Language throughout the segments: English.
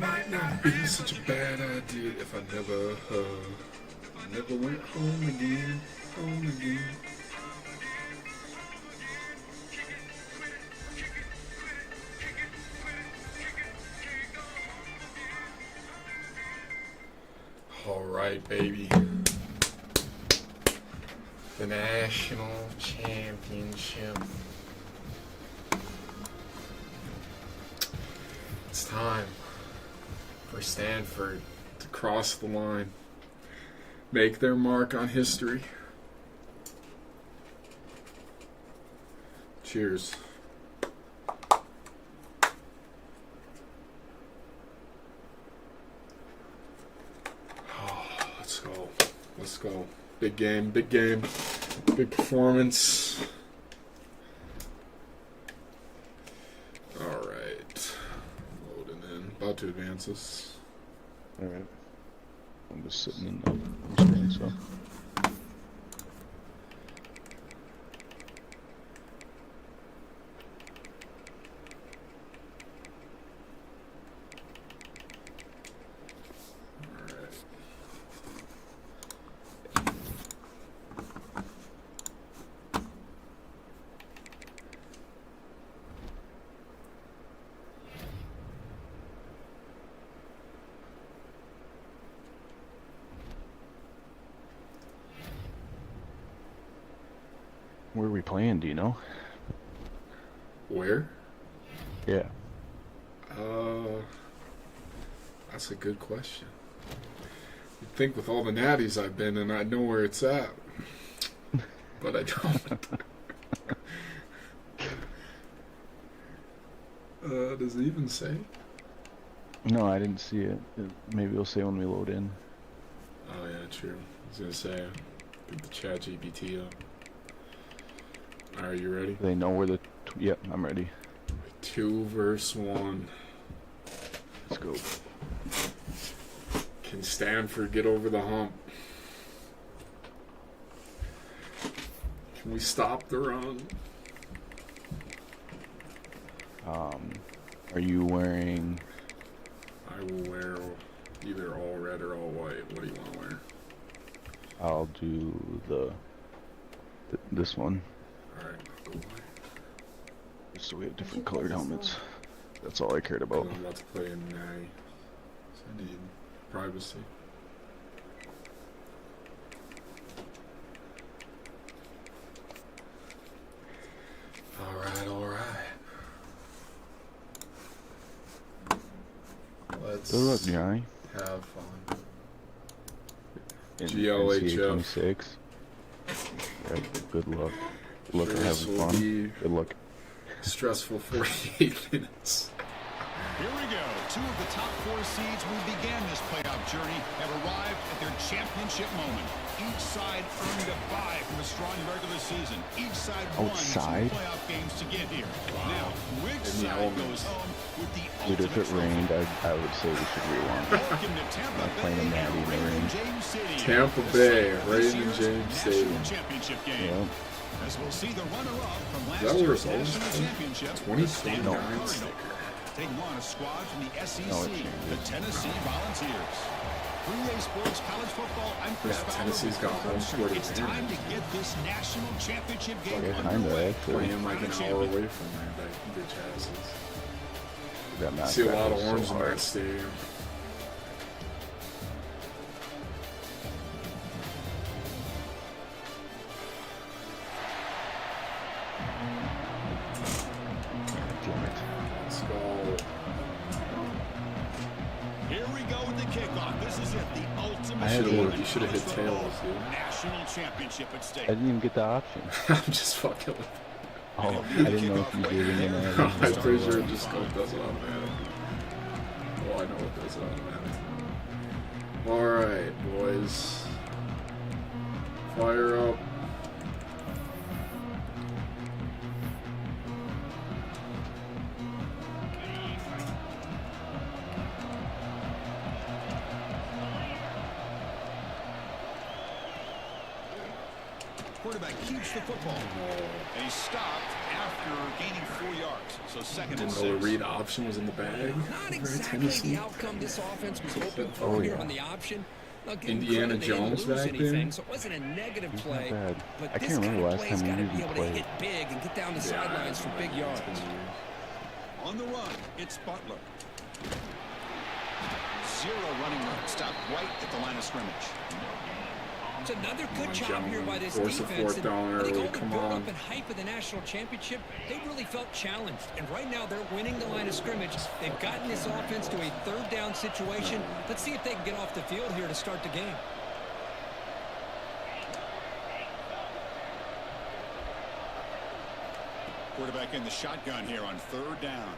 might not be such a bad idea if I never went home again, home again. All right, baby. The national championship. It's time for Stanford to cross the line, make their mark on history. Cheers. Oh, let's go. Big game, big performance. All right. Loading in. About to advance us. All right. I'm just sitting in the screen, so. Where are we playing, do you know? Where? Yeah. That's a good question. You'd think with all the natties I've been in, I'd know where it's at. But I don't. Does it even say? No, I didn't see it. Maybe it'll say when we load in. Oh yeah, true. I was gonna say, pick the chat GPT up. Are you ready? They know where the... Yep, I'm ready. 2 versus 1. Let's go. Can Stanford get over the hump? Can we stop the run? Are you wearing... I will wear either all red or all white. What do you want to wear? I'll do this one. Alright, go white. Just so we have different colored helmets. That's all I cared about. I'm about to play in Natty. So I need privacy. Alright. Let's Good luck, Johnny. have fun. GLHF. GLHF. 26. Right, good luck. Good luck at Sure, having this will fun. be Good luck. stressful 48 minutes. Here we go. 2 of the top 4 seeds who began this playoff journey have arrived at their championship moment. Each side earned a bye from a strong regular season. Each side won 2 playoff games to get here. Wow. Now, which In the side elements. goes home with the Dude, if ultimate it trophy? rained, I would say we should rewind. Welcome to Tampa Not playing Bay in Natty in the rain. Raymond James City. Tampa The Bay, site of this Raymond year's James national Stadium. championship game. Yeah. As we'll see the runner-up from last That year's was always national championship, the 2029 Stanford Cardinals. sticker. Taking on a squad from the SEC, No, it changed. the Tennessee Volunteers. 3A Sports College Football, I'm Chris Yeah, Fowler Tennesse's with got Coach home Armstrong. court It's advantage. time to get this national championship game Yeah, kinda, underway. actually. Playing like an hour away from there, like bitch asses. We got knocked See a back lot of so orange in hard. that stadium. Damn it. Let's go. Here we go with the kickoff. This is it, the ultimate I had to- game in you should have hit college football. tails, dude. National championship at I stake. didn't even get the option. I'm just fucking with Oh, I didn't know if you did it in there. I'm pretty sure it just does it automatic. Well, I know it does it automatic. Alright, boys. Fire up. quarterback keeps the football. And he stopped after gaining 4 yards. So second and Didn't know a 6. read option was in the bag. Not exactly the outcome this offense was hoping for here on the option. Now, give them Indiana credit, they didn't Jones lose back anything, then? so it wasn't a negative He's play. not bad. But I this can't kind remember of last play's time got to he be even able to played. hit big and get down the sidelines for big yards. On the run, it's Butler. 0 running room. Stopped right at the line of scrimmage. It's another good on, job here by this Force a defense. fourth And down I think early, all the come build on. up and hype of the national championship, they really felt challenged. And right now they're winning the line of scrimmage. They've gotten this offense to a third down situation. Let's see if they can get off the field here to start the game. Quarterback in the shotgun here on 3rd down.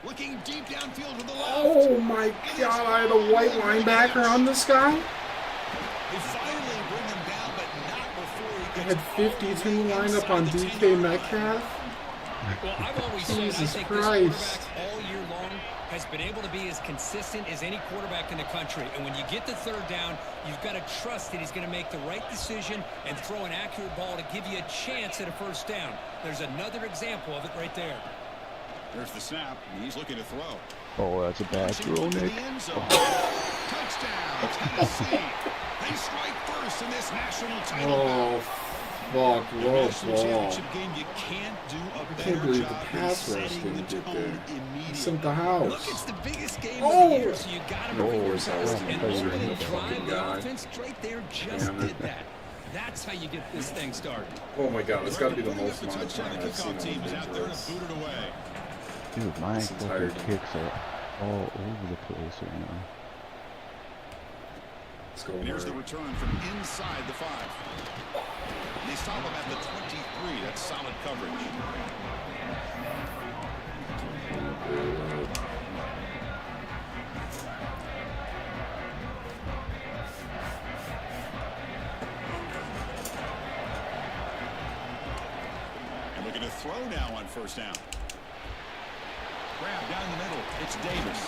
Looking deep downfield to the left. Oh my God! I had a white linebacker on this guy. They finally bring him down, but not before he I gets had 52 lineup on DK Metcalf. Well, I've always said I Jesus think Christ. this quarterback all year long has been able to be as consistent as any quarterback in the country. And when you get the 3rd down, you've got to trust that he's going to make the right decision and throw an accurate ball to give you a chance at a 1st down. There's another example of it right there. There's the snap. He's looking to throw. Oh, that's a bad throw, Nick. Touchdown, Tennessee. They strike first in this national title. Oh fuck! The Low national ball. championship game, you can't do a I better can't believe the job pass than rush setting didn't the get tone there. He immediately. sent the Look, house. it's the biggest game Oh! of the year, so you got to Oh, be your it's best. awesome. And That's the a opening good drive, fucking the guy. offense right there just Damn it. did that. That's how you get this thing started. Oh my God! It's got to be the Putting up most the amount of touchdown, time the I've seen kickoff team on is out there to Dangerous. boot it away. Dude, my This entire fucking game. kicks are all over the place right now. Let's go. And here's the Murray. return from inside the 5. They stop him at the 23. That's solid coverage. And looking to throw now on 1st down. Grab down the middle. It's Davis.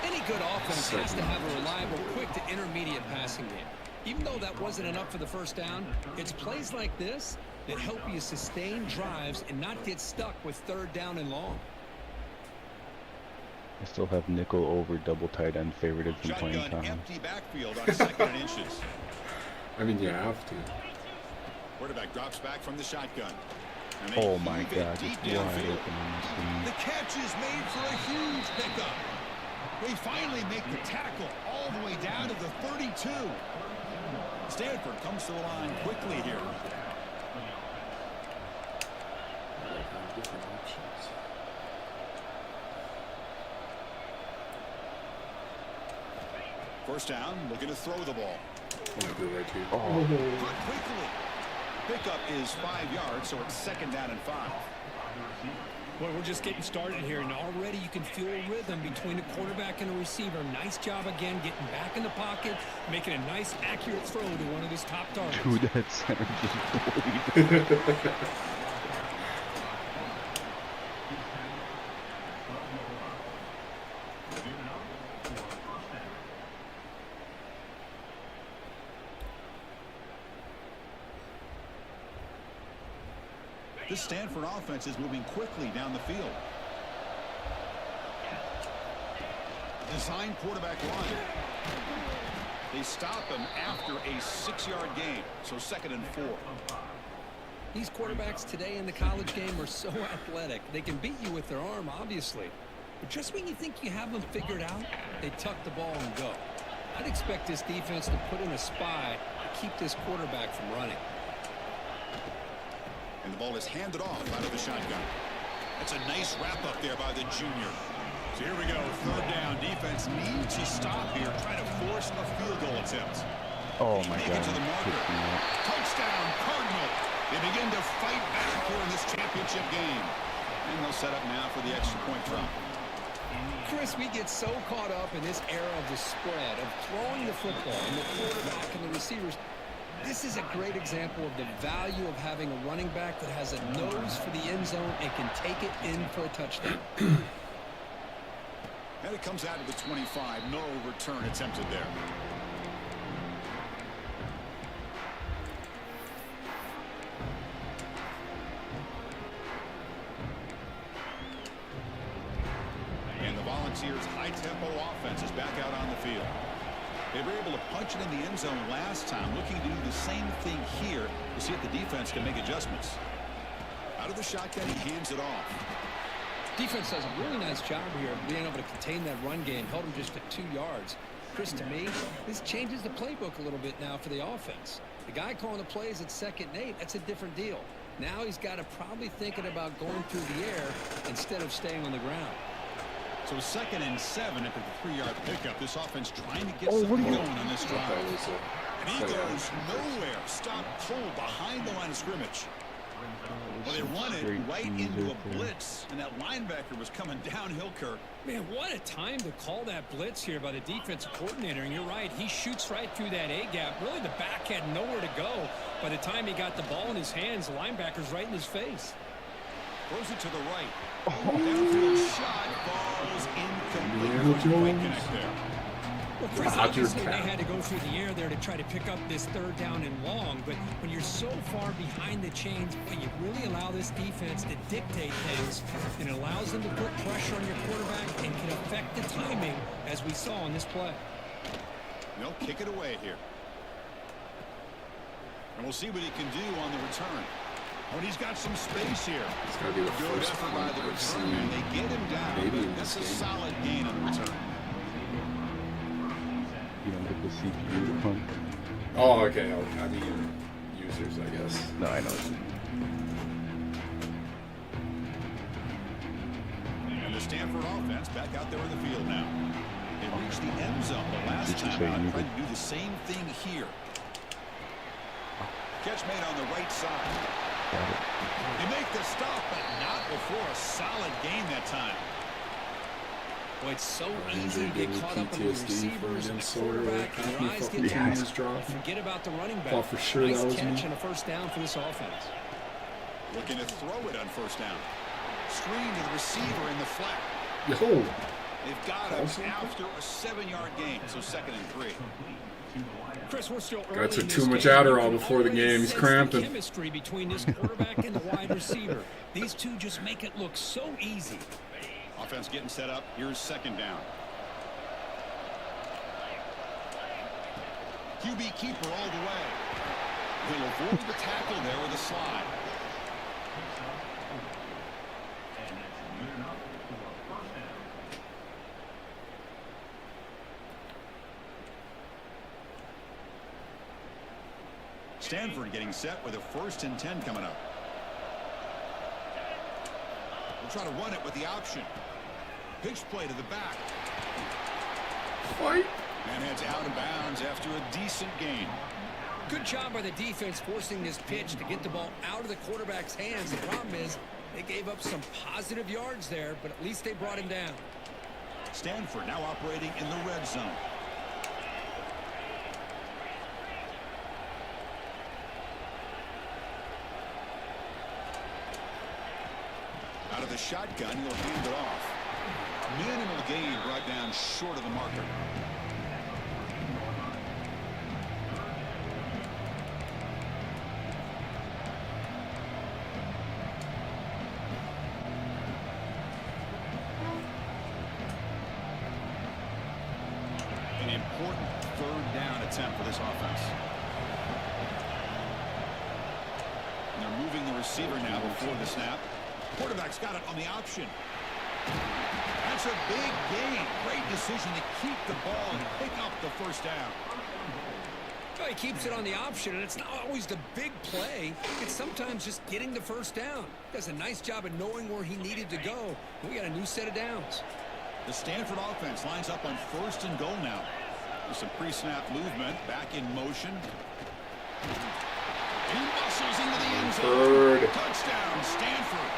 Any good offense has to have a reliable, quick to intermediate passing game. Even though that wasn't enough for the 1st down, it's plays like this that help you sustain drives and not get stuck with 3rd down and long. I still have nickel over double tight end favorited from playing Shotgun time. empty backfield on 2nd and inches. I mean, you have to. Quarterback drops back from the shotgun. And they Oh my heave it God, deep it's wide downfield. open on this thing. The catch is made for a huge pickup. They finally make the tackle all the way down to the 32. Stanford comes to the line quickly here. Different options. First down, looking to throw the ball. I'm gonna do it right here. Caught quickly. Pickup is 5 yards, so it's 2nd down and 5. Well, we're just getting started here, and already you can feel a rhythm between the quarterback and the receiver. Nice job again getting back in the pocket, making a nice, accurate throw to one of his top targets. Dude, that center just bullied. This Stanford offense is moving quickly down the field. Design quarterback line. They stop him after a 6-yard gain, so 2nd and 4. These quarterbacks today in the college game are so athletic. They can beat you with their arm, obviously. But just when you think you have them figured out, they tuck the ball and go. I'd expect this defense to put in a spy to keep this quarterback from running. And the ball is handed off out of the shotgun. That's a nice wrap up there by the junior. So here we go, 3rd down. Defense needs to stop here, trying to force a field goal attempt. Oh They my make God. it to the marker. Kicked me out. Touchdown, Cardinal. They begin to fight back here in this championship game. And they'll set up now for the extra point drop. Chris, we get so caught up in this era of the spread, of throwing the football and the quarterback and the receivers. This is a great example of the value of having a running back that has a nose for the end zone and can take it in for a touchdown. And it comes out to the 25. No return attempted there. Monteer's high-tempo offense is back out on the field. They were able to punch it in the end zone last time, looking to do the same thing here to see if the defense can make adjustments. Out of the shotgun, he hands it off. Defense does a really nice job here of being able to contain that run game, held him just at 2 yards. Chris, to me, this changes the playbook a little bit now for the offense. The guy calling the plays at 2nd and 8, that's a different deal. Now he's got to probably thinking about going through the air instead of staying on the ground. So 2nd and 7 after the 3-yard pickup. This offense trying to get something going on this drive. And he goes nowhere. Stop cold behind the line of scrimmage. Well, they run it right into a blitz, and that linebacker was coming downhill, Kirk. Man, what a time to call that blitz here by the defensive coordinator. And you're right, he shoots right through that A-gap. Really, the back had nowhere to go. By the time he got the ball in his hands, the linebacker's right in his face. Throws it to the right. Downfield shot falls incomplete. Great connect there. Well, Chris, obviously they had to go through the air there to try to pick up this 3rd down and long, but when you're so far behind the chains, well, you really allow this defense to dictate things, and it allows them to put pressure on your quarterback and can affect the timing, as we saw in this play. They'll kick it away here. And we'll see what he can do on the return. When he's got some space here. It's got to be the Good first effort one by the I've return, seen. and they get him down. Maybe in That's this a game. solid gain on the return. You don't get the CPU to pump. Oh, okay. I mean, users, I guess. No, I know. And the Stanford offense back out there in the field now. They reached the end zone the last Did you time say out. you Tried did? to do the same thing here. Catch made on the right side. Got it. They make the stop, but not before a solid gain that time. Boy, it's so Ranger easy to get getting caught up in the PTSD receivers from and the Minnesota. quarterback, and your eyes get Yeah. Teams dropping. forget about the running back. Thought for sure nice that was catch me. and a 1st down for this offense. Looking to throw it on 1st down. Screen to the receiver in the flat. Yo, They've got him Awesome. after a 7-yard gain, so 2nd and 3. Chris, we're still Guy early took in too this much game. Adderall You can before the already game. He's sense the cramping. chemistry between this quarterback and the wide receiver. These two just make it look so easy. Offense getting set up. Here's 2nd down. QB keeper all the way. He'll avoid the tackle there with a slide. Stanford getting set with a 1st and 10 coming up. We'll try to run it with the option. Pitch play to the back. fight. And heads out of bounds after a decent gain. Good job by the defense forcing this pitch to get the ball out of the quarterback's hands. The problem is they gave up some positive yards there, but at least they brought him down. Stanford now operating in the red zone. Out of the shotgun, he'll hand it off. Minimal gain brought down short of the marker. An important 3rd down attempt for this offense. And they're moving the receiver now before the snap. Quarterback's got it on the option. That's a big gain. Great decision to keep the ball and pick up the 1st down. Well, he keeps it on the option, and it's not always the big play. It's sometimes just getting the 1st down. Does a nice job of knowing where he needed to go. We got a new set of downs. The Stanford offense lines up on 1st and goal now. With some pre-snap movement, back in motion. He muscles into the end zone. Touchdown, Stanford.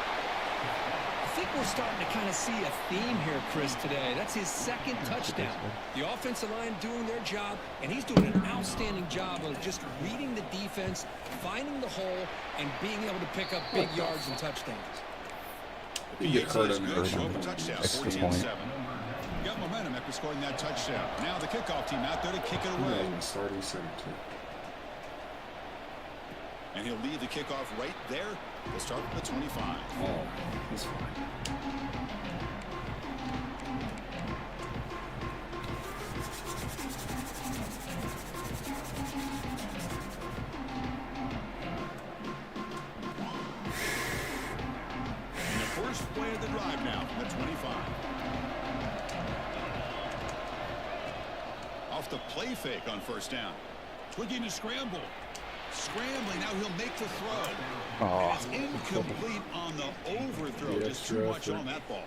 I think we're starting to kind of see a theme here, Chris, today. That's his 2nd touchdown. The offensive line doing their job, and he's doing an outstanding job of just reading the defense, finding the hole, and being able to pick up big yards and touchdowns. You get hurt on Good. Show up a that. touchdown, Extra 14-7. Got momentum after scoring that touchdown. Now the kickoff team out there to kick it away. Starting center too. And he'll leave the kickoff right there. They'll start with the 25. Oh, he's fine. First play of the drive now from the 25. Off the play fake on first down. Twigging to scramble. Scrambling, now he'll make the throw. Oh, And it's incomplete on the overthrow. Yeah, Just too much on that ball.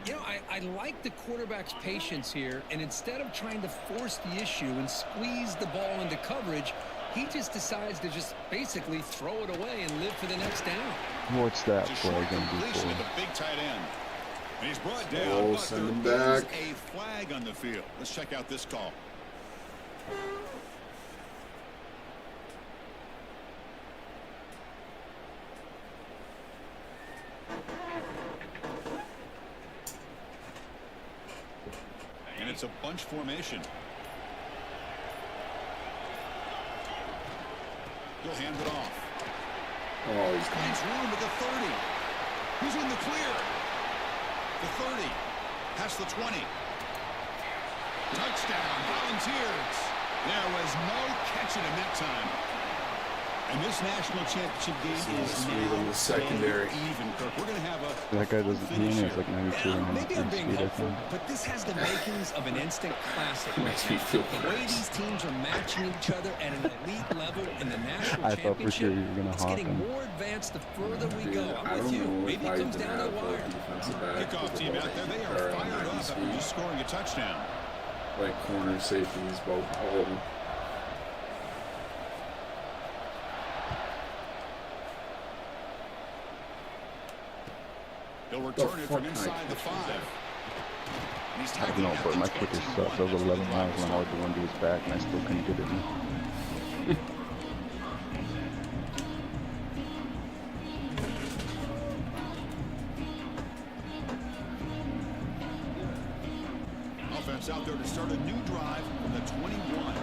You know, I like the quarterback's patience here, and instead of trying to force the issue and squeeze the ball into coverage, he just decides to just basically throw it away and live for the next down. what's that It's a play short going to be completion for? to the big tight end. And he's brought down, Oh, but send him there is back. a flag on the field. Let's check out this call. And it's a bunch formation. He'll hand it off. Oh, he's gone. Finds room at the 30. He's in the clear. The 30. Past the 20. Touchdown, Volunteers. There was no catching him that time. And this national championship game is Sweet now on the secondary. even, Kirk. We're going to have a That guy doesn't, he finish only here. has like 92 and Maybe I'm being speed, I hopeful, think. but this has the makings of an instant classic. Makes me feel The way gross. these teams are matching each other at an elite level in the national I thought for sure championship, you were going to it's hawk getting him. more advanced the further we Dude, go. I I'm with don't you. know Maybe if I it comes even down to have the a wire. defensive back Kickoff with team out there. They are or fired up after speed. just scoring a touchdown. Like corner safeties, both all of them. He'll The return it fuck from inside kind the of 5. And he's I don't tackling know, at but the my quicker 21. stuff. That was 11 miles an hour to run to his back, and I still couldn't get it in. Offense out there to start a new drive from the 21.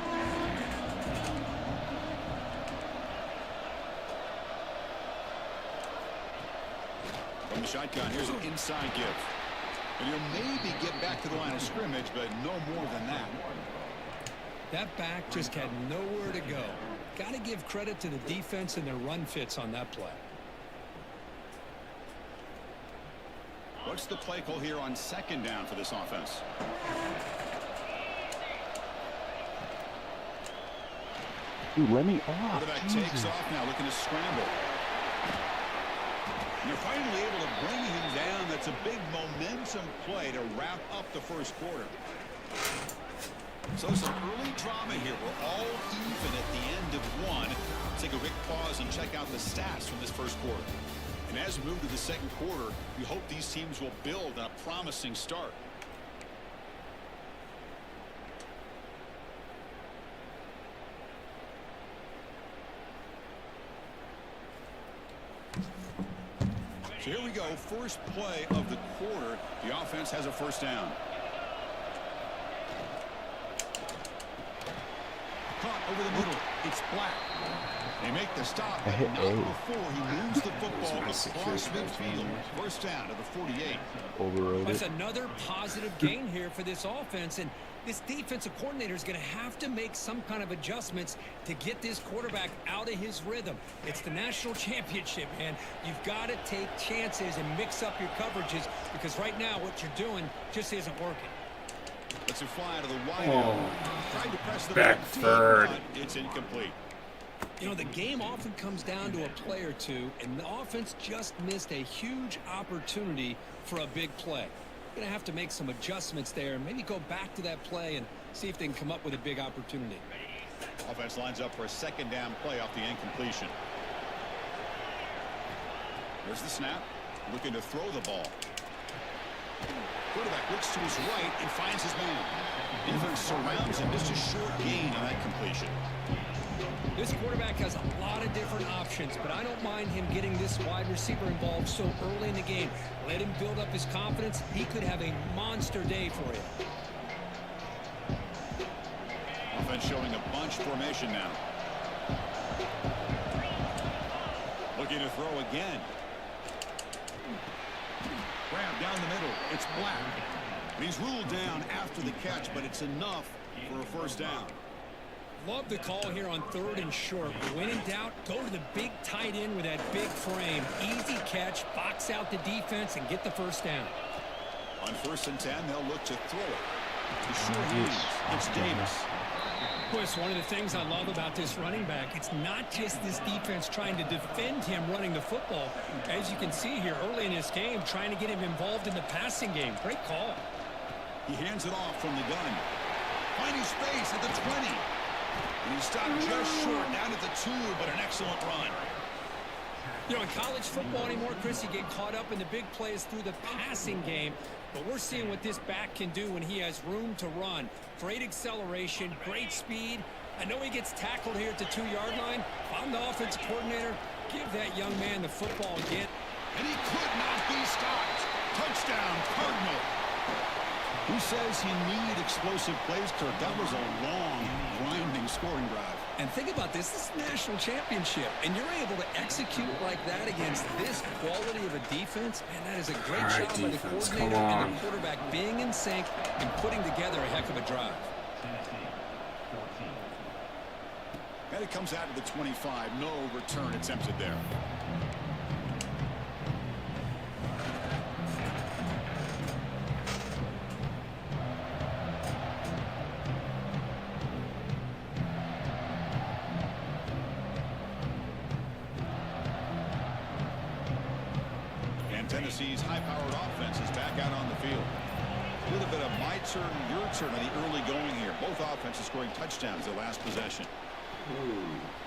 From the shotgun, here's an inside give. And he'll maybe get back to the line of scrimmage, but no more than that. That back just had nowhere to go. Got to give credit to the defense and their run fits on that play. What's the play call here on second down for this offense? Dude, let me off. Quarterback takes off now, looking to scramble. And they're finally able to bring him down. That's a big momentum play to wrap up the first quarter. So some early drama here. We're all even at the end of one. Let's take a quick pause and check out the stats from this first quarter. And as we move to the second quarter, we hope these teams will build on a promising start. So here we go. First play of the quarter. The offense has a first down. Caught over the middle. It's Black. They make the stop, but hit not A. before he moves the football Nice across security midfield. catch. First down to the 48. Overrode That's it. another positive gain here for this offense, and this defensive coordinator is going to have to make some kind of adjustments to get this quarterback out of his rhythm. It's the national championship, man. You've got to take chances and mix up your coverages because right now what you're doing just isn't working. Let's it fly to the wide. Oh, Tried to press the back ball deep, third. but it's incomplete. You know, the game often comes down to a play or two, and the offense just missed a huge opportunity for a big play. Going to have to make some adjustments there and maybe go back to that play and see if they can come up with a big opportunity. Offense lines up for a second down play off the incompletion. There's the snap. Looking to throw the ball. Quarterback looks to his right and finds his man. Defense surrounds him. Just a short gain on that completion. This quarterback has a lot of different options, but I don't mind him getting this wide receiver involved so early in the game. Let him build up his confidence. He could have a monster day for you. Offense showing a bunch formation now. Looking to throw again. Grab down the middle. It's Black. He's ruled down after the catch, but it's enough for a first down. Love the call here on 3rd and short. When in doubt, go to the big tight end with that big frame. Easy catch, box out the defense, and get the first down. On 1st and 10, they'll look to throw it. The short leads. It's Davis. Chris, one of the things I love about this running back, it's not just this defense trying to defend him running the football. As you can see here early in this game, trying to get him involved in the passing game. Great call. He hands it off from the gun. Finding space at the 20. And he stopped just short down at the 2, but an excellent run. You know, in college football anymore, Chris, you get caught up in the big plays through the passing game. But we're seeing what this back can do when he has room to run. Great acceleration, great speed. I know he gets tackled here at the 2-yard line. If I'm the offensive coordinator, give that young man the football again. And he could not be stopped. Touchdown, Cardinal. Who says he needed explosive plays, Kirk? That was a long, grinding scoring drive. And think about this. This is a national championship. And you're able to execute like that against this quality of a defense. Man, that is a great job by the coordinator and the quarterback being in sync and putting together a heck of a drive. And it comes out of the 25. No return attempted there. Tennessee's high-powered offense is back out on the field. A little bit of my turn, your turn on the early going here. Both offenses scoring touchdowns their last possession.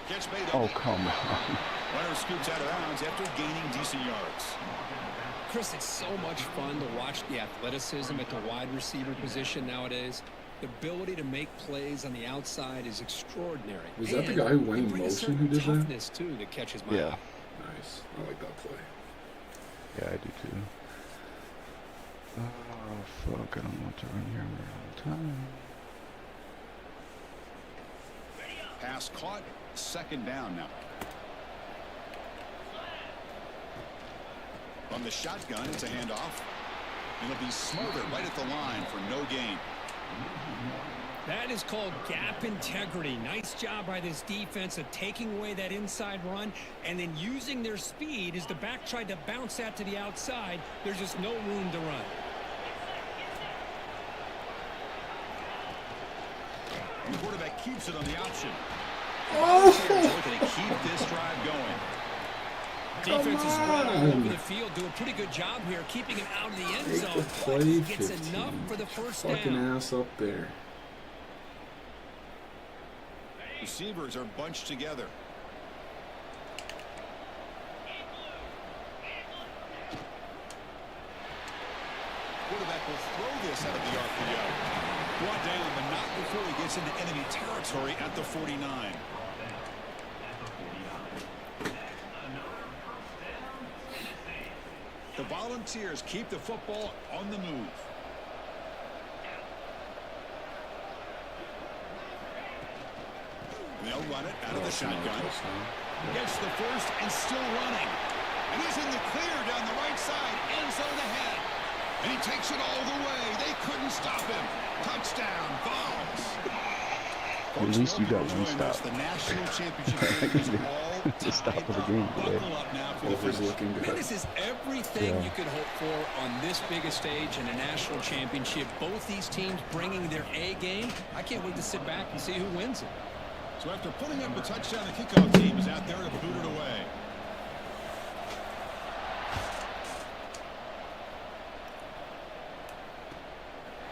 Catch made up. Oh, come on. Runner scoops out of bounds after gaining decent yards. Chris, it's so much fun to watch the athleticism at the wide receiver position nowadays. The ability to make plays on the outside is extraordinary. Was that the guy who Wayne Motion who did that? Toughness too that catches my eye. Nice. I like that play. Yeah, I do too. Oh, fuck. I don't want to run here all the time. Pass caught. 2nd down now. From the shotgun, it's a handoff. It'll be smothered right at the line for no gain. That is called gap integrity. Nice job by this defense of taking away that inside run and then using their speed as the back tried to bounce that to the outside. There's just no room to run. The quarterback keeps it on the option. Oh! Looking to keep this drive going. Defense is spread all over the field, do a pretty good job here, keeping him out of the end zone. The play, gets enough for the first fucking down. ass up there. Receivers are bunched together. Quarterback will throw this out of the RPO. Brought down, but not before he gets into enemy territory at the 49. The Volunteers keep the football on the move. They'll run it out of the shotgun. Gets the first and still running. And he's in the clear down the right side. End zone ahead. And he takes it all the way. They couldn't stop him. Touchdown, Vols. At least you got one stop. The national championship game is all the stop of the game today. Buckle up now for the Over's looking Man, good. this is everything you could hope for on this biggest stage in a national championship. Both these teams bringing their A game. I can't wait to sit back and see who wins it. So after putting up a touchdown, the kickoff team is out there to boot it away.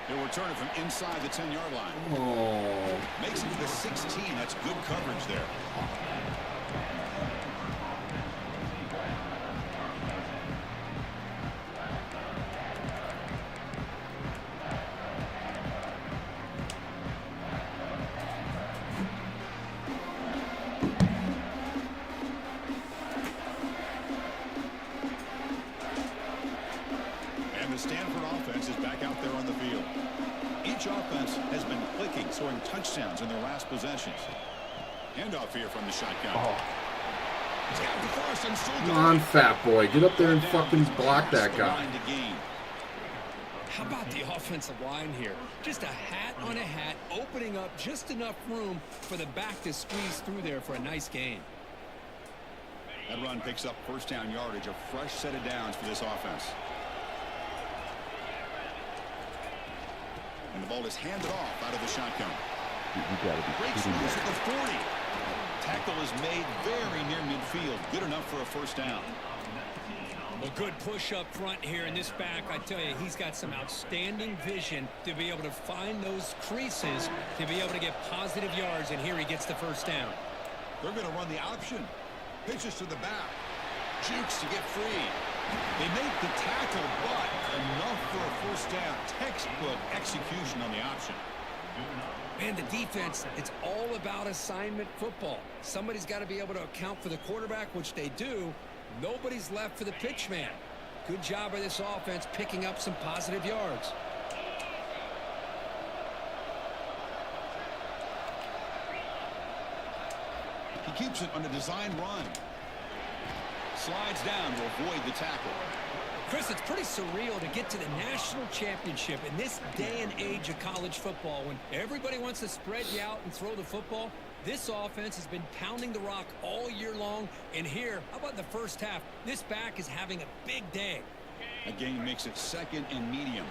They'll return it from inside the 10-yard line. Oh. Makes it to the 16. That's good coverage there. And the Stanford offense is back out there on the field. Each offense has been clicking, scoring touchdowns in their last possessions. Handoff here from the shotgun. It's got the first and still Come on, fat boy. Get up there and fucking block that guy. How about the offensive line here? Just a hat on a hat, opening up just enough room for the back to squeeze through there for a nice gain. That run picks up first down yardage, a fresh set of downs for this offense. And the ball is handed off out of the shotgun. You gotta be Breaks kidding me. loose at the 40. Tackle is made very near midfield. Good enough for a first down. A good push up front here in this back. I tell you, he's got some outstanding vision to be able to find those creases, to be able to get positive yards, and here he gets the first down. They're going to run the option. Pitches to the back. Jukes to get free. They make the tackle, but enough for a first down. Textbook execution on the option. Man, the defense, it's all about assignment football. Somebody's got to be able to account for the quarterback, which they do. Nobody's left for the pitch man. Good job by this offense picking up some positive yards. He keeps it on a design run. Slides down to avoid the tackle. Chris, it's pretty surreal to get to the national championship in this day and age of college football when everybody wants to spread you out and throw the football. This offense has been pounding the rock all year long. And here, how about the first half? This back is having a big day. A gain makes it second and medium.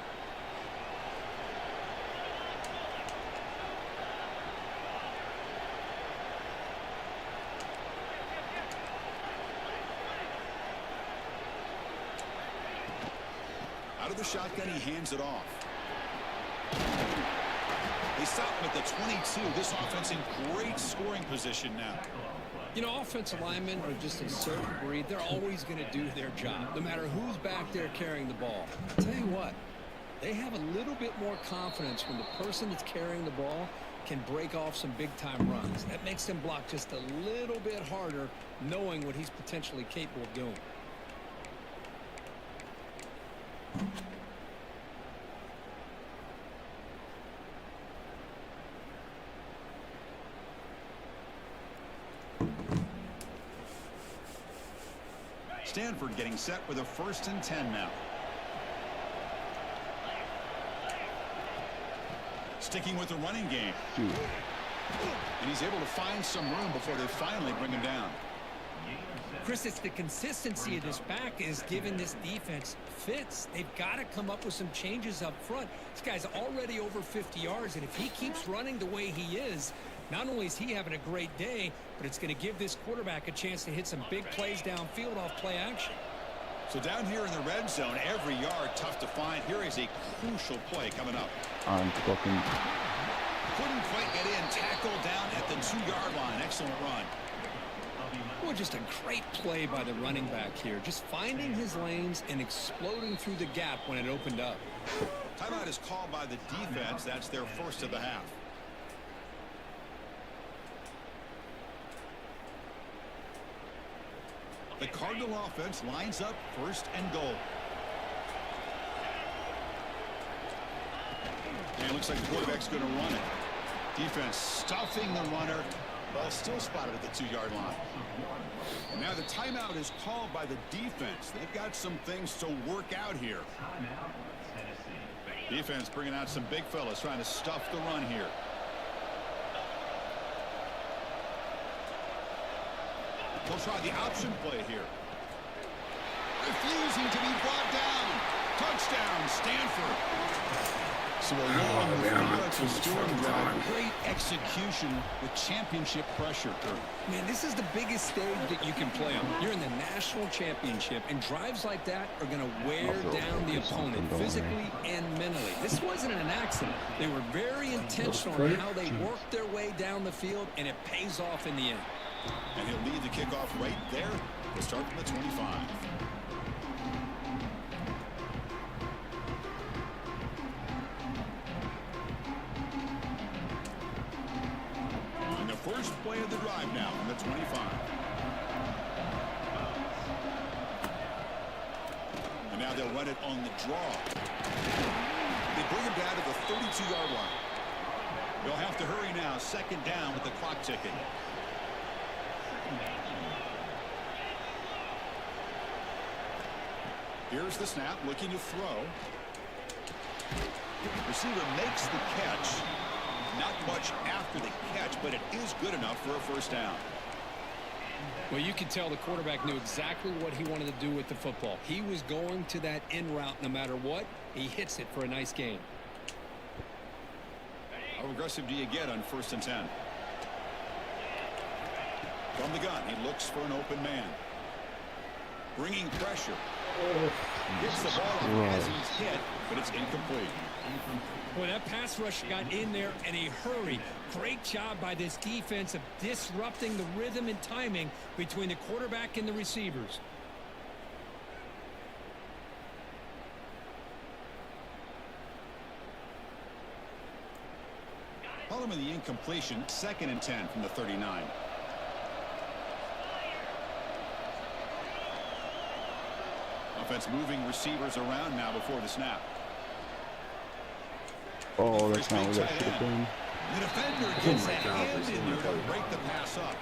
Out of the shotgun, he hands it off. They stop him at the 22. This offense in great scoring position now. You know, offensive linemen are just a certain breed. They're always going to do their job, no matter who's back there carrying the ball. I'll tell you what, they have a little bit more confidence when the person that's carrying the ball can break off some big-time runs. That makes them block just a little bit harder, knowing what he's potentially capable of doing. Stanford getting set with a 1st and 10 now. Sticking with the running game. And he's able to find some room before they finally bring him down. Chris, it's the consistency of this back is giving this defense fits. They've got to come up with some changes up front. This guy's already over 50 yards, and if he keeps running the way he is, not only is he having a great day, but it's going to give this quarterback a chance to hit some big plays downfield off play action. So down here in the red zone, every yard tough to find. Here is a crucial play coming up. Couldn't quite get in. Tackle down at the 2-yard line. Excellent run. Well, just a great play by the running back here. Just finding his lanes and exploding through the gap when it opened up. Timeout is called by the defense. That's their first of the half. The Cardinal offense lines up 1st and goal. And it looks like the quarterback's going to run it. Defense stuffing the runner. Ball still spotted at the 2-yard line. And now the timeout is called by the defense. They've got some things to work out here. Defense bringing out some big fellas trying to stuff the run here. They'll try the option play here. Refusing to be brought down. Touchdown, Stanford. So a long methodical storm drive. Great execution with championship pressure. Man, this is the biggest stage that you can play on. You're in the national championship, and drives like that are going to wear down the opponent physically and mentally. This wasn't an accident. They were very intentional in how they worked their way down the field, and it pays off in the end. And he'll lead the kickoff right there. We'll start from the 25. And the first play of the drive now from the 25. And now they'll run it on the draw. They bring him down to the 32-yard line. They'll have to hurry now. 2nd down with the clock ticking. Here's the snap, looking to throw. Receiver makes the catch. Not much after the catch, but it is good enough for a first down. Well, you can tell the quarterback knew exactly what he wanted to do with the football. He was going to that in route no matter what. He hits it for a nice gain. How aggressive do you get on 1st and 10? From the gun, he looks for an open man. Bringing pressure. Gets the ball as he's hit, but it's incomplete. Boy, that pass rush got in there in a hurry. Great job by this defense of disrupting the rhythm and timing between the quarterback and the receivers. Following the incompletion, 2nd and 10 from the 39. Offense moving receivers around now before the snap. Oh, that's not what that should have been. The defender gets a hand in there to break the pass up.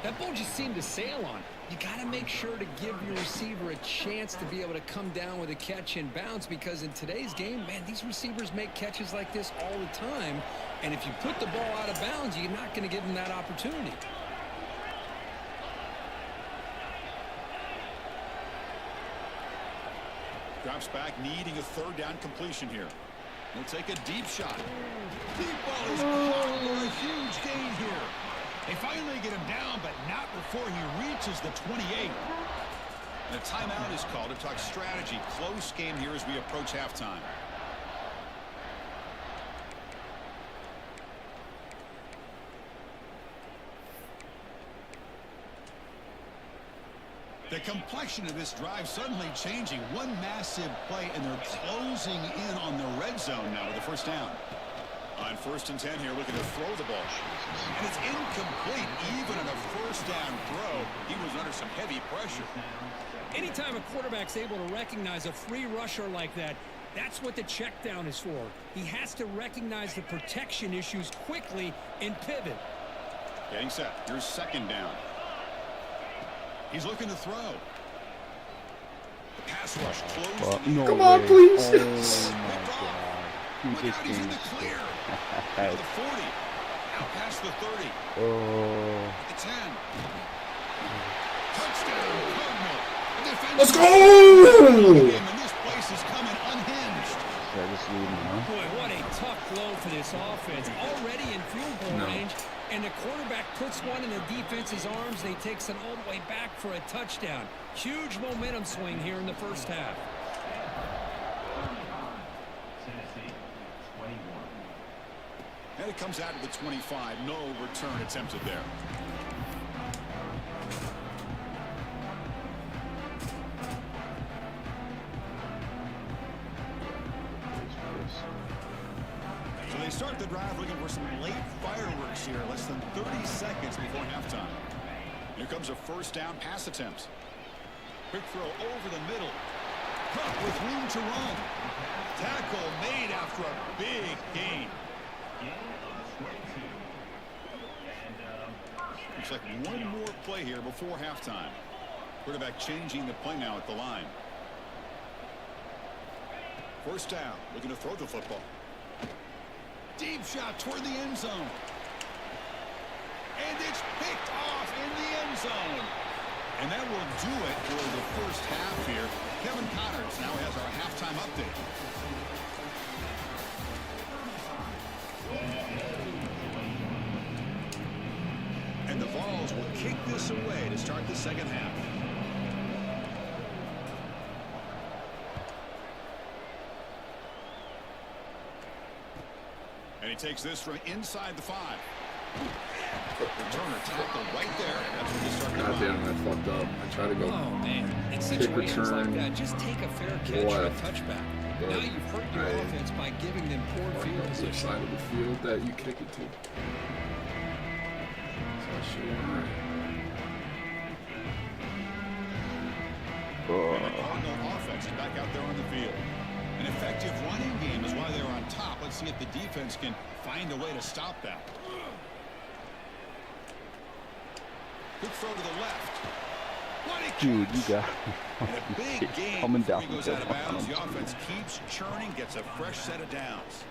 That ball just seemed to sail on. You got to make sure to give your receiver a chance to be able to come down with a catch and bounce, because in today's game, man, these receivers make catches like this all the time. And if you put the ball out of bounds, you're not going to give them that opportunity. Drops back, needing a 3rd down completion here. He'll take a deep shot. Deep ball is caught for a huge gain here. They finally get him down, but not before he reaches the 28. And a timeout is called to talk strategy. Close game here as we approach halftime. The complexion of this drive suddenly changing. One massive play, and they're closing in on the red zone now with a first down. On 1st and 10 here, looking to throw the ball. And it's incomplete. Even on a first down throw, he was under some heavy pressure. Anytime a quarterback's able to recognize a free rusher like that, that's what the check down is for. He has to recognize the protection issues quickly and pivot. Getting set. Here's 2nd down. He's looking to throw. The pass rush closed. No Come way. on, please. Oh, my God. Look out, he's in the clear. At the 40. Out past the 30. Oh. The 10. Touchdown, Cardinal. Let's go! And this place is coming unhinged. Boy, what a tough blow for this offense. Already in field goal range, and the quarterback puts one in the defense's arms. They takes it all the way back for a touchdown. Huge momentum swing here in the first half. And it comes out to the 25. No return attempted there. So they start the drive looking for some late fireworks here. Less than 30 seconds before halftime. Here comes a first down pass attempt. Quick throw over the middle. Cup with room to run. Tackle made after a big gain. Looks like one more play here before halftime. Quarterback changing the play now at the line. First down, looking to throw the football. Deep shot toward the end zone. And it's picked off in the end zone. And that will do it for the first half here. Kevin Connors now has our halftime update. And the Vols will kick this away to start the second half. And he takes this from inside the 5. Returner tackle right there. That's where they start the God damn, I fucked up. I tried to go. Oh, man. In situations like that, just take a fair catch or a touchback. But now you've hurt your offense by giving them poor field the position. side of the field that you kick it to. So I should have won. And the Cardinal offense is back out there on the field. An effective running game is why they're on top. Let's see if the defense can find a way to stop that. Good throw to the left. What a Dude, you catch. got And a big gain coming before down he goes the out of field. bounds. The offense keeps churning, gets a fresh set of downs.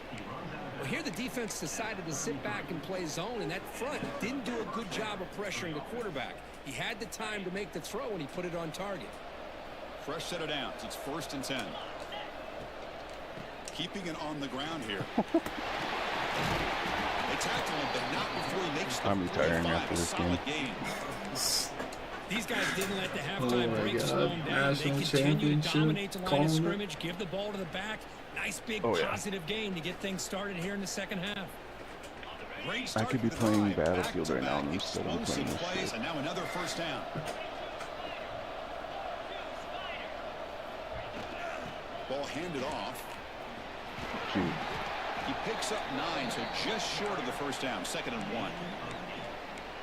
Well, here the defense decided to sit back and play zone, and that front didn't do a good job of pressuring the quarterback. He had the time to make the throw, and he put it on target. Fresh set of downs. It's 1st and 10. Keeping it on the ground here. They tackle him, but not before he makes the I'm retiring 45. after this Solid game. These guys didn't let the Oh halftime my break God. slow them down. They National continue to championship, dominate the line calling of it. scrimmage, give the ball to the back. Nice big Oh, yeah. positive gain to get things started here in the second half. Great I start could be to the playing drive. Battlefield right now, and I'm Back-to-back still playing explosive this plays, shit. and now another 1st down. Ball handed off. Dude, He picks up 9, so just short of the 1st down. 2nd and 1.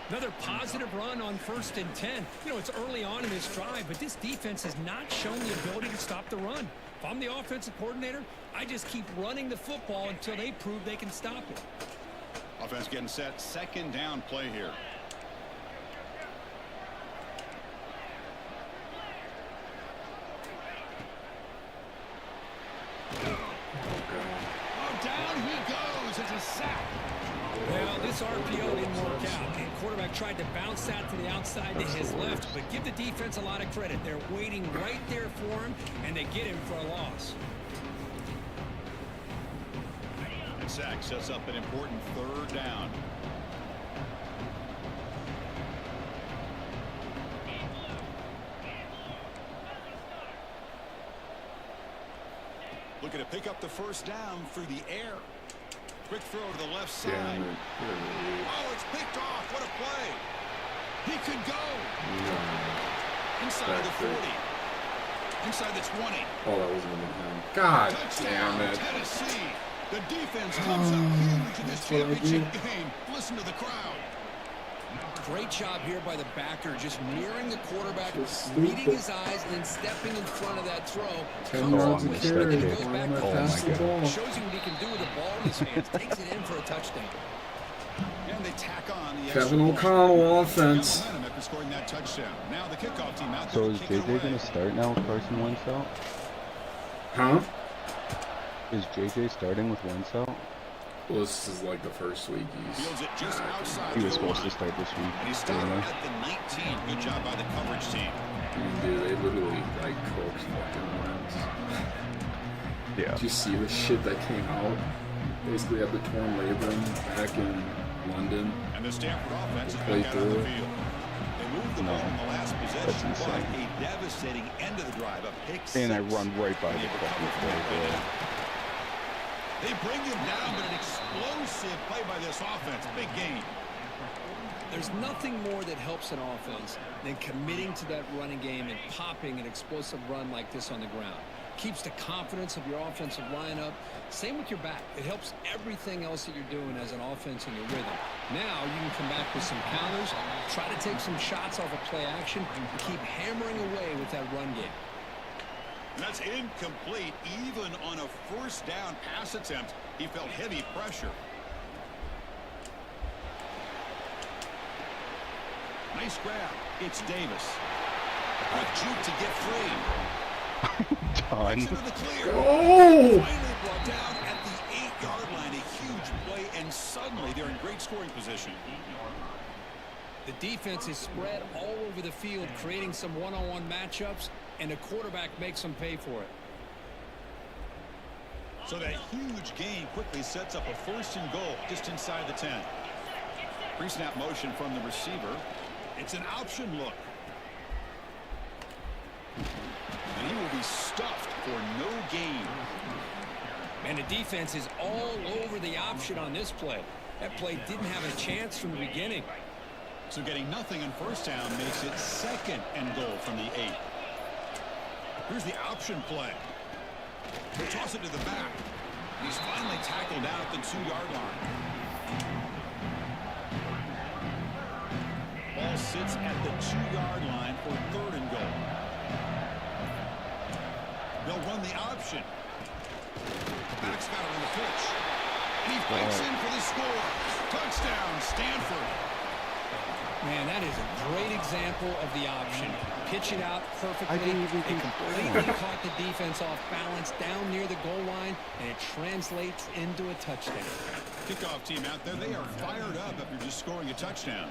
Another positive run on 1st and 10. You know, it's early on in this drive, but this defense has not shown the ability to stop the run. If I'm the offensive coordinator, I just keep running the football until they prove they can stop it. Offense getting set. 2nd down play here. Oh, down he goes. It's a sack. Well, this RPO didn't work out. And quarterback tried to bounce that to the outside to his left, but give the defense a lot of credit. They're waiting right there for him, and they get him for a loss. And sack sets up an important 3rd down. Looking to pick up the 1st down through the air. Quick throw to the left side. Damn it. Oh, it's picked off. What a play. He could go. Inside the 40. Inside the 20. Oh, that wasn't even him. God Touchdown, damn it. Tennessee. The defense comes up huge in this That's what I championship do. game. Listen to the crowd. Great job here by the backer, just mirroring the quarterback, Just reading stupid. his eyes, and then stepping in front of that throw. 10 Comes yards up a with it, and carry. then he goes Why back am I to pass the ball? shows you what he can do with the ball in his hands, takes it in for a touchdown. And they tack on the Kevin extra point. O'Connell Got offense. momentum after scoring that touchdown. Now the kickoff team out there so to is kick it JJ away. going to start now with Carson Wentz out? Huh? Is JJ starting with Wentz out? Well, this is like the first week he's. Fields it just outside He the was supposed to line. start this week. And he didn't stopped he? at the 19. Good job by the coverage team. Dude, they literally like coaxed fucking Wentz. Yeah. Did you see the shit that came out? Basically, had the torn labrum back in London. And the Stanford offense is Play back out on the through it. field. They moved the No. ball in the last That's possession, but insane. a devastating end of the drive. A pick And I six. run right by And the they fucking recover from it play, right bro. now. They bring him down, but an explosive play by this offense. Big game. There's nothing more that helps an offense than committing to that running game and popping an explosive run like this on the ground. Keeps the confidence of your offensive lineup. Same with your back. It helps everything else that you're doing as an offense in your rhythm. Now you can come back with some counters, try to take some shots off of play action, and keep hammering away with that run game. And that's incomplete. Even on a 1st down pass attempt, he felt heavy pressure. Nice grab. It's Davis. Quick juke to get free. Done. Into the clear. Oh! Finally brought down at the 8-yard line. A huge play, and suddenly they're in great scoring position. The defense is spread all over the field, creating some one-on-one matchups, and the quarterback makes them pay for it. So that huge gain quickly sets up a 1st and goal just inside the 10. Pre-snap motion from the receiver. It's an option look. And he will be stuffed for no gain. And the defense is all over the option on this play. That play didn't have a chance from the beginning. So getting nothing on 1st down makes it 2nd and goal from the 8. Here's the option play. They toss it to the back. He's finally tackled down at the 2-yard line. Ball sits at the 2-yard line for 3rd and goal. They'll run the option. Back's got it on the pitch. And he fights in for the score. Touchdown, Stanford. Man, that is a great example of the option. Pitch it out perfectly. didn't even It think completely caught the defense off balance down near the goal line, and it translates into a touchdown. Kickoff team out there, they are fired up after just scoring a touchdown.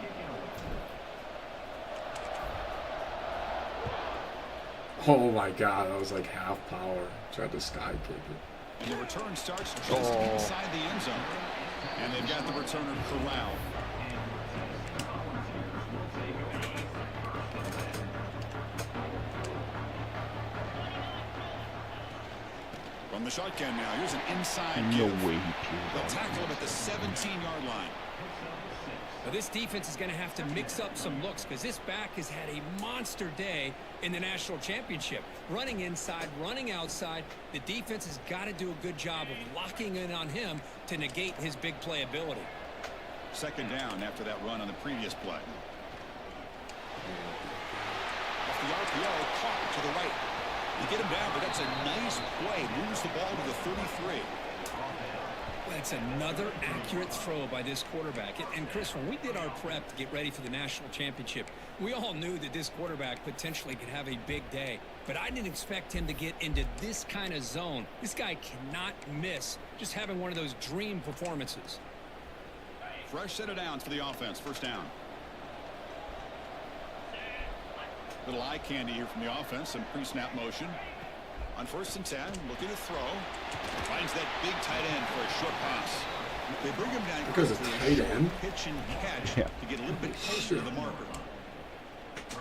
Oh my God, that was like half power. Tried to sky kick it. And the return starts just inside the end zone. And they've got the returner corralled. From the shotgun now, here's an inside No give. way he peeled They'll out. tackle him at the 17-yard line. Now, this defense is going to have to mix up some looks because this back has had a monster day in the national championship. Running inside, running outside. The defense has got to do a good job of locking in on him to negate his big play ability. Second down after that run on the previous play. Off the RPO, caught to the right. You get him down, but that's a nice play. Moves the ball to the 33. That's another accurate throw by this quarterback. And Chris, when we did our prep to get ready for the national championship, we all knew that this quarterback potentially could have a big day. But I didn't expect him to get into this kind of zone. This guy cannot miss just having one of those dream performances. Fresh set of downs for the offense. First down. Little eye candy here from the offense. Some pre-snap motion. On 1st and 10, looking to throw. Finds that big tight end for a short pass. They bring him down Because of tight end? pitch and catch to get a little bit closer to the marker.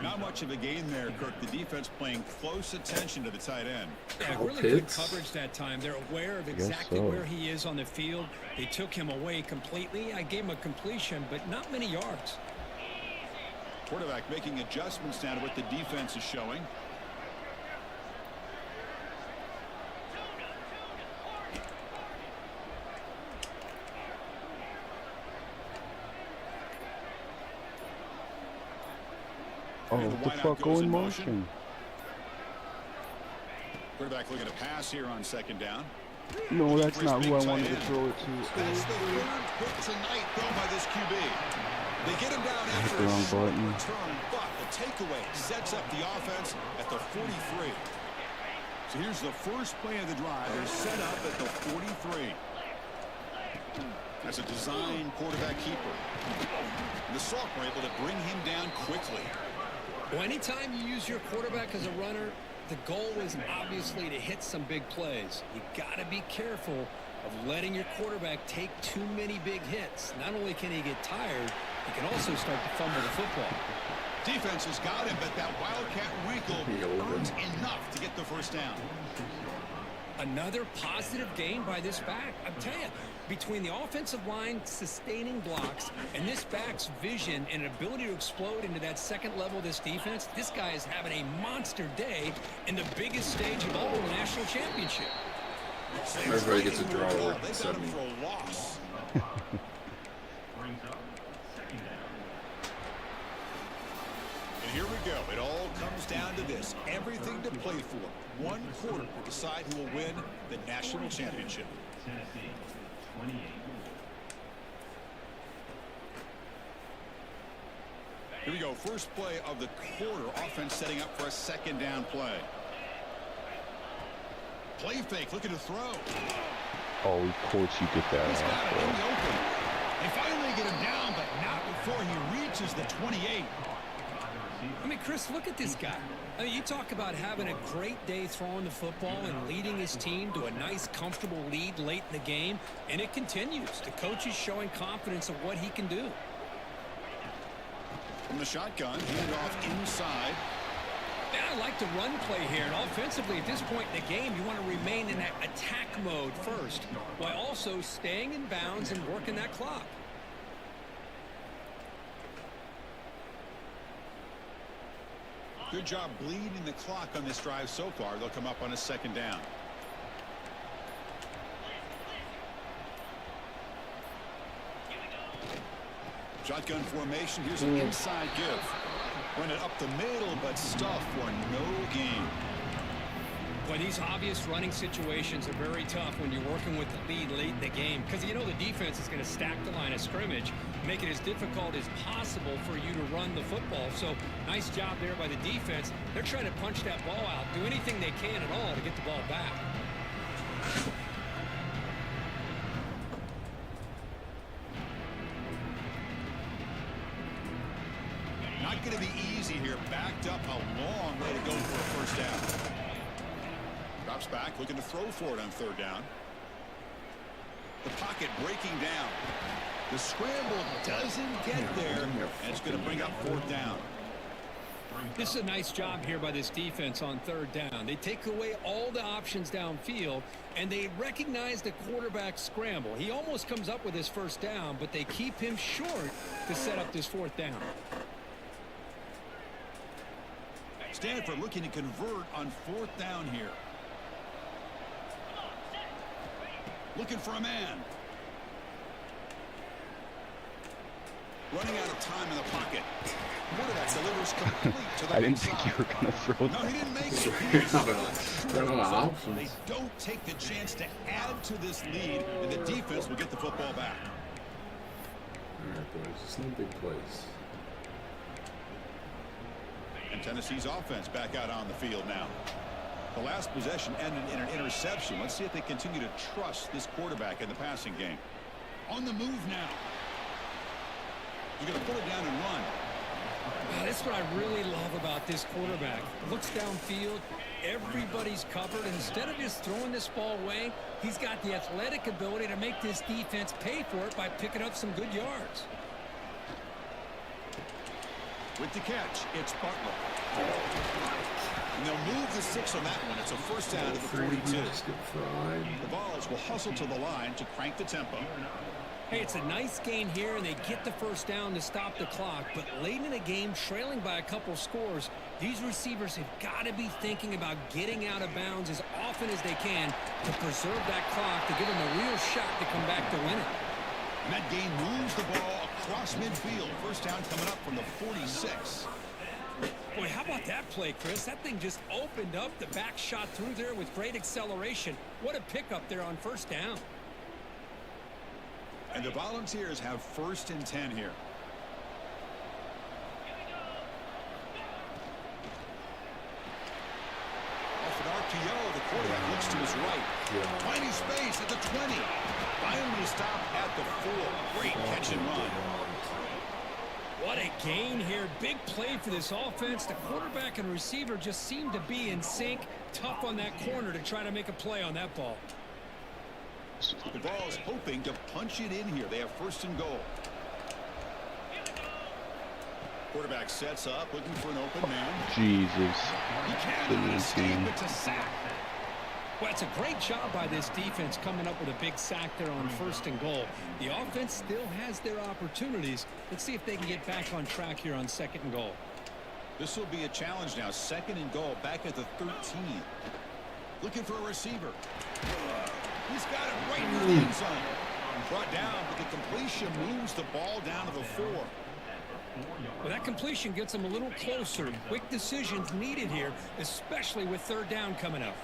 Not much of a gain there, Kirk. The defense paying close attention to the tight end. Yeah, Kyle really good Pitts? coverage that time. They're aware of exactly so. where he is on the field. They took him away completely. I gave him a completion, but not many yards. Quarterback making adjustments now to what the defense is showing. Oh, And the wideout fuck goes go in in motion? Quarterback looking to pass here on second down. No, that's For his not big who I tight wanted to end. throw it to. That's the third hit tonight, though, by this QB. They get him down after the a wrong short button. return, but the takeaway sets up the offense at the 43. So here's the first play of the drive. They're set up at the 43. That's a design quarterback keeper. And the Salk were able to bring him down quickly. Well, anytime you use your quarterback as a runner, the goal is obviously to hit some big plays. You got to be careful of letting your quarterback take too many big hits. Not only can he get tired, he can also start to fumble the football. Defense has got him, but that Wildcat wrinkle earns enough to get the first down. Another positive gain by this back. I'm telling you, between the offensive line sustaining blocks and this back's vision and ability to explode into that second level of this defense, this guy is having a monster day in the biggest stage of all, the national championship. Everybody gets a draw They over got him 70. for a loss. And here we go. It all comes down to this. Everything to play for. One quarter to decide who will win the national championship. Tennessee, 28. Here we go. First play of the quarter. Offense setting up for a second down play. Play fake. Looking to throw. Oh, of course you get that He's got off, it in bro. the open. They finally get him down, but not before he reaches the 28. I mean, Chris, look at this guy. I mean, you talk about having a great day throwing the football and leading his team to a nice, comfortable lead late in the game, and it continues. The coach is showing confidence of what he can do. From the shotgun, hand off inside. And I like the run play here, and offensively at this point in the game, you want to remain in that attack mode first, while also staying in bounds and working that clock. Good job bleeding the clock on this drive so far. They'll come up on a second down. Shotgun formation. Here's an inside give. Run it up the middle, but stuff for no gain. Well, these obvious running situations are very tough when you're working with the lead late in the game because you know the defense is going to stack the line of scrimmage, make it as difficult as possible for you to run the football. So nice job there by the defense. They're trying to punch that ball out, do anything they can at all to get the ball back. Not going to be easy here. Backed up a long way to go for a first down. Drops back, looking to throw for it on third down. The pocket breaking down. The scramble doesn't get there, and it's going to bring up fourth down. This is a nice job here by this defense on third down. They take away all the options downfield, and they recognize the quarterback scramble. He almost comes up with his first down, but they keep him short to set up this fourth down. Stanford looking to convert on fourth down here. Looking for a man. Running out of time in the pocket. Quarterback delivers complete to the I didn't think you were going to throw No, that. he didn't make it. They're not options. They don't take the chance to add to this lead, and the defense will get the football back. All right, boys, just no big plays. And Tennessee's offense back out on the field now. The last possession ended in an interception. Let's see if they continue to trust this quarterback in the passing game. On the move now. He's going to put it down and run. Wow, that's what I really love about this quarterback. Looks downfield, everybody's covered. Instead of just throwing this ball away, he's got the athletic ability to make this defense pay for it by picking up some good yards. With the catch, it's Butler. And they'll move the 6 on that one. It's a first down to the 42. The Vols will hustle to the line to crank the tempo. Hey, it's a nice gain here, and they get the first down to stop the clock. But late in the game, trailing by a couple scores, these receivers have got to be thinking about getting out of bounds as often as they can to preserve that clock, to give them a real shot to come back to win it. And that gain moves the ball across midfield. First down coming up from the 46. Boy, how about that play, Chris? That thing just opened up. The back shot through there with great acceleration. What a pickup there on first down. And the Volunteers have first and 10 here. Off an RPO, the quarterback looks to his right. Tiny space at the 20. Finally stopped at the 4. Great catch and run. What a gain here. Big play for this offense. The quarterback and receiver just seem to be in sync. Tough on that corner to try to make a play on that ball. The Vols hoping to punch it in here. They have first and goal. Quarterback sets up, looking for an open man. Jesus. He cannot escape. It's a sack. Well, it's a great job by this defense coming up with a big sack there on first and goal. The offense still has their opportunities. Let's see if they can get back on track here on second and goal. This will be a challenge now. Second and goal, back at the 13. Looking for a receiver. He's got it right in the end zone. Brought down, but the completion moves the ball down to the 4. Well, that completion gets them a little closer. Quick decisions needed here, especially with third down coming up.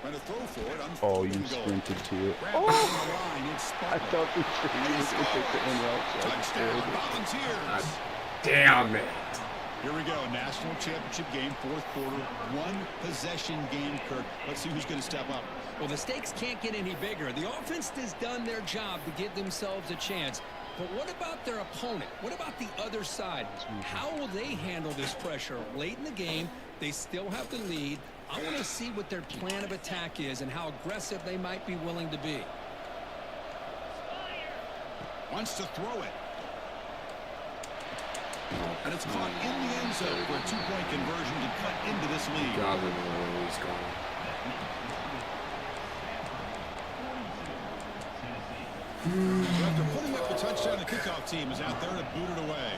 Trying to throw for it on Oh, you goal. sprinted to it. Oh! Line, it's I thought for sure you were going to take the end route. So I was touchdown, scared. Volunteers. Damn it. Here we go. National championship game, fourth quarter. One possession game, Kirk. Let's see who's going to step up. Well, the stakes can't get any bigger. The offense has done their job to give themselves a chance. But what about their opponent? What about the other side? How will they handle this pressure? Late in the game, they still have the lead. I want to see what their plan of attack is and how aggressive they might be willing to be. Wants to throw it. And it's caught in the end zone for a 2-point conversion to cut into this lead. God, we know where he's going. After putting up the touchdown, the kickoff team is out there to boot it away.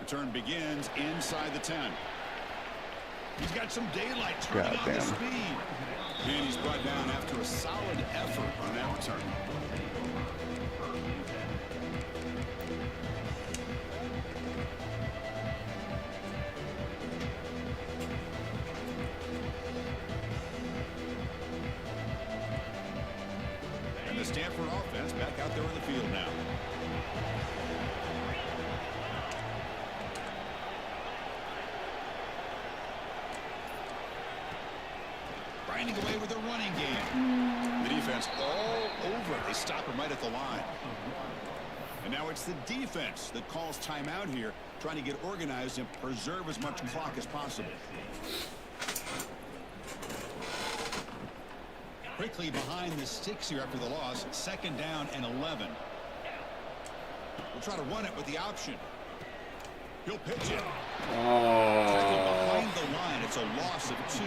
Return begins inside the 10. He's got some daylight turning on the speed. And he's brought down after a solid effort on that return. offense all over it. They stop him right at the line. And now it's the defense that calls timeout here, trying to get organized and preserve as much clock as possible. Quickly behind the sticks here after the loss. 2nd down and 11. We'll try to run it with the option. He'll pitch it. Behind the line, it's a loss of 2.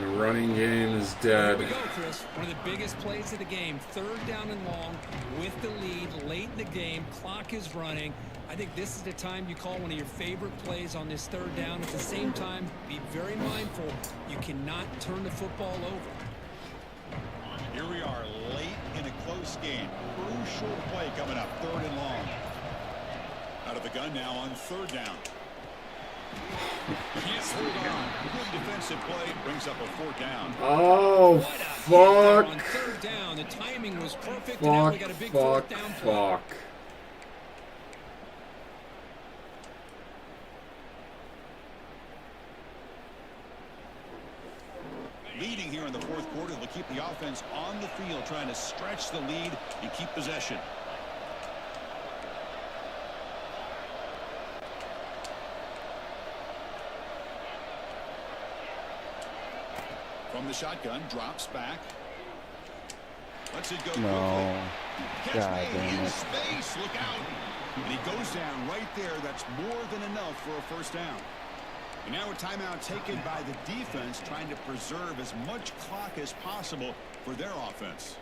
The running game is dead. Here we go, Chris. One of the biggest plays of the game. 3rd down and long with the lead late in the game. Clock is running. I think this is the time you call one of your favorite plays on this 3rd down. At the same time, be very mindful. You cannot turn the football over. Here we are late in a close game. Crucial play coming up. 3rd and long. Out of the gun now on 3rd down. Can't hold on. Good defensive play brings up a 4th down. Oh, fuck. On 3rd down, the timing was perfect. And now we got a big 4th down play. Fuck. Leading here in the 4th quarter, they'll keep the offense on the field, trying to stretch the lead and keep possession. From the shotgun, drops back. Lets it go quickly. Catch God made damn in it. space. Look out. And he goes down right there. That's more than enough for a 1st down. And now a timeout taken by the defense, trying to preserve as much clock as possible for their offense.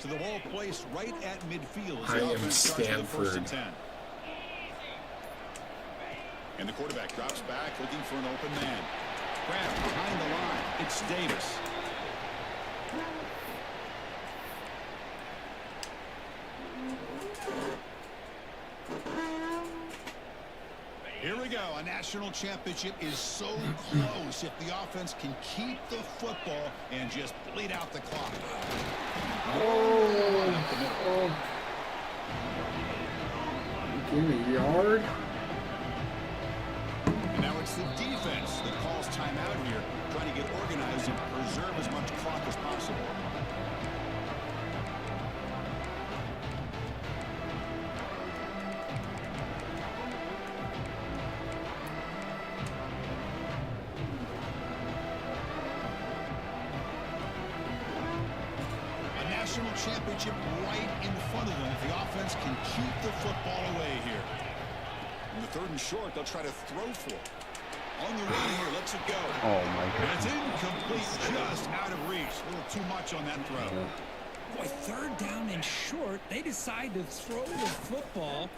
To the ball placed right at midfield as I the am offense starts with the 1st and Stanford. 10. And the quarterback drops back, looking for an open man. Grab behind the line. It's Davis. Here we go. A national championship is so close if the offense can keep the football and just bleed out the clock. Give me a yard. And now it's the defense that calls timeout here, trying to get organized and preserve as much clock as possible. National championship right in front of them if the offense can keep the football away here. In the 3rd and short, they'll try to throw for it. On the run here, lets it go. Oh my And it's God. incomplete, just out of reach. A little too much on that throw. Boy, 3rd down and short. They decide to throw the football,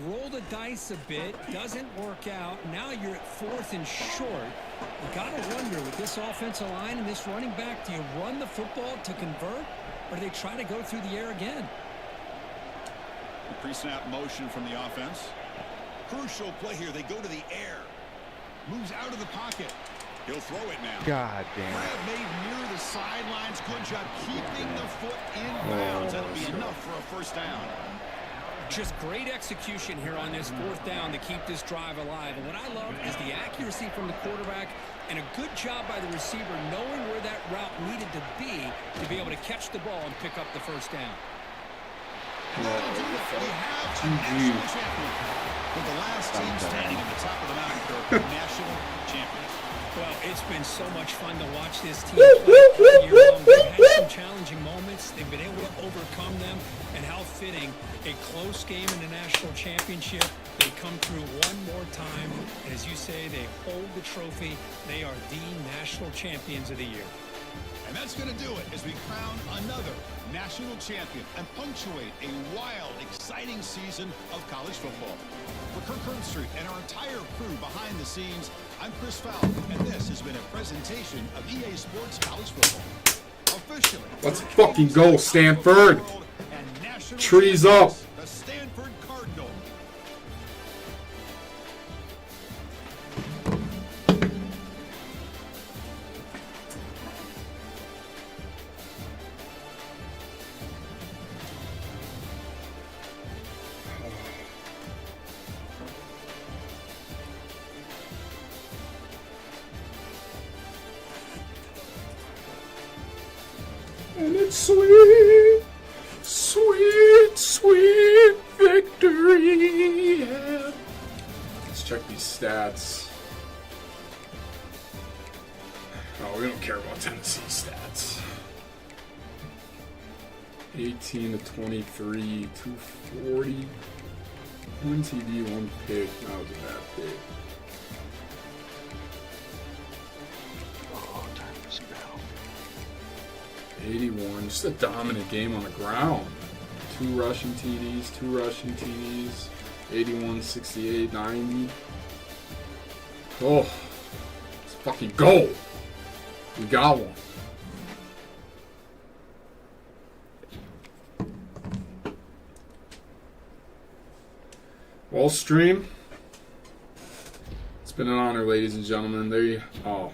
roll the dice a bit, doesn't work out. Now you're at 4th and short. You got to wonder with this offensive line and this running back, do you run the football to convert? Or do they try to go through the air again? Pre-snap motion from the offense. Crucial play here. They go to the air. Moves out of the pocket. He'll throw it now. God damn it. Grab made near the sidelines. Good job keeping the foot in bounds. That'll be enough for a 1st down. Just great execution here on this 4th down to keep this drive alive. And what I love is the accuracy from the quarterback and a good job by the receiver knowing where that route needed to be able to catch the ball and pick up the 1st down. And that'll do it. We have a national champion. With the last team standing at the top of the mountain for national champions. Well, it's been so much fun to watch this team play all year long. They've had some challenging moments. They've been able to overcome them. And how fitting, a close game in the national championship. They come through one more time. And as you say, they hold the trophy. They are the national champions of the year. And that's going to do it as we crown another national champion and punctuate a wild, exciting season of college football. For Kirk Herbstreit and our entire crew behind the scenes, I'm Chris Fowler, and this has been a presentation of EA Sports College Football. Officially, Let's fucking go, Stanford. Trees up. The Stanford Cardinal. And it's sweet, sweet, sweet victory. Yeah. Let's check these stats. Oh, we don't care about Tennessee stats. 18 to 23, 240. 1 TD, 1 pick. That was a bad pick. Oh, time for some battle. 81. Just a dominant game on the ground. 2 rushing TDs, 2 rushing TDs. 81, 68, 90. Oh, let's fucking go. We got one. Well, stream. It's been an honor, ladies and gentlemen. There you. Oh,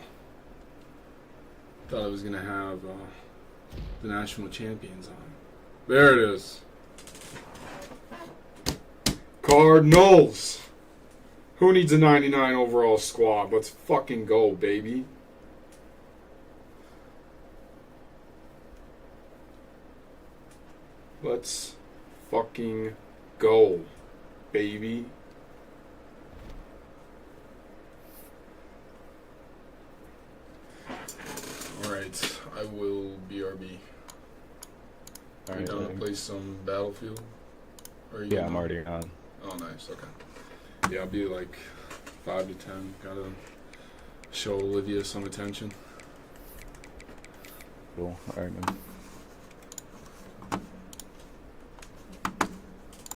thought I was gonna have the national champions on. There it is. Cardinals. Who needs a 99 overall squad? Let's fucking go, baby. Let's fucking go, baby. Alright, I will BRB. Are you down to play some Battlefield? Or Yeah, I'm already on. Oh, nice, okay. Yeah, I'll be like 5 to 10. Gotta show Olivia some attention. Cool. Alright, man.